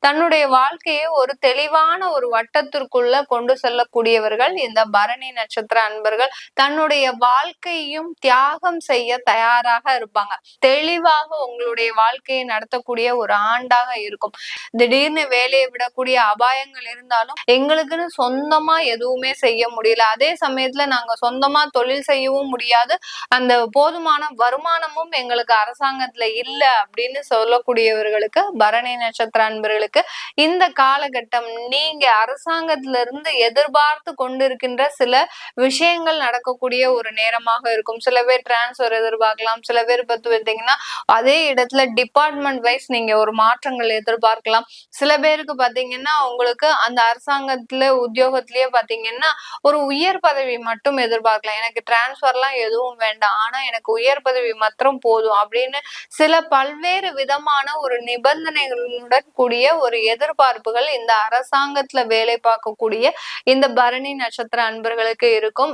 தன்னுடைய வாழ்க்கையை ஒரு தெளிவான ஒரு வட்டத்திற்குள்ள கொண்டு செல்லக்கூடியவர்கள் இந்த பரணி நட்சத்திர அன்பர்கள். தன்னுடைய வாழ்க்கையும் தியாகம் செய்ய தயாராக இருப்பாங்க. தெளிவாக உங்களுடைய வாழ்க்கையை நடத்தக்கூடிய ஒரு ஆண்டாக இருக்கும். திடீர்னு வேலையை விடக்கூடிய அபாயங்கள் இருந்தாலும் எங்களுக்குன்னு சொந்தமா எதுவுமே செய்ய முடியல, அதே சமயத்துல நாங்க சொந்தமா தொழில் செய்யவும் முடியாது, அந்த போதுமான வருமானமும் எங்களுக்கு அரசாங்கத்துல இல்ல அப்படின்னு சொல்லக்கூடியவர்களுக்கு, பரணி நட்சத்திர அன்பர்களுக்கு இந்த காலகட்டம் நீங்க அரசாங்கத்துல இருந்து எதிர்பார்த்து கொண்டிருக்கின்ற சில விஷயங்கள் நடக்கக்கூடிய ஒரு நேரமாக இருக்கும். சில பேர் டிரான்ஸ்பர் எதிர்பார்க்கலாம், சில பேர் பார்த்தீங்கன்னா அதே இடத்துல டிபார்ட்மெண்ட் வைஸ் நீங்க ஒரு மாற்றங்கள் எதிர்பார்க்கலாம். சில பேருக்கு பாத்தீங்கன்னா உங்களுக்கு அந்த அரசாங்கத்துல உத்தியோகத்திலேயே பாத்தீங்கன்னா ஒரு உயர் பதவி மட்டும் எதிர்பார்க்கலாம். எனக்கு டிரான்ஸ்பர்லாம் எதுவும் வேண்டாம், ஆனா எனக்கு உயர் பதவி மாத்திரம் போதும் அப்படின்னு சில பல்வேறு விதமான ஒரு நிபந்தனைகளுடன் கூடிய ஒரு எதிர்பார்ப்புகள் இந்த அரசாங்கத்துல வேலை பார்க்கக்கூடிய இந்த பரணி நட்சத்திர அன்பர்களுக்கு இருக்கும்.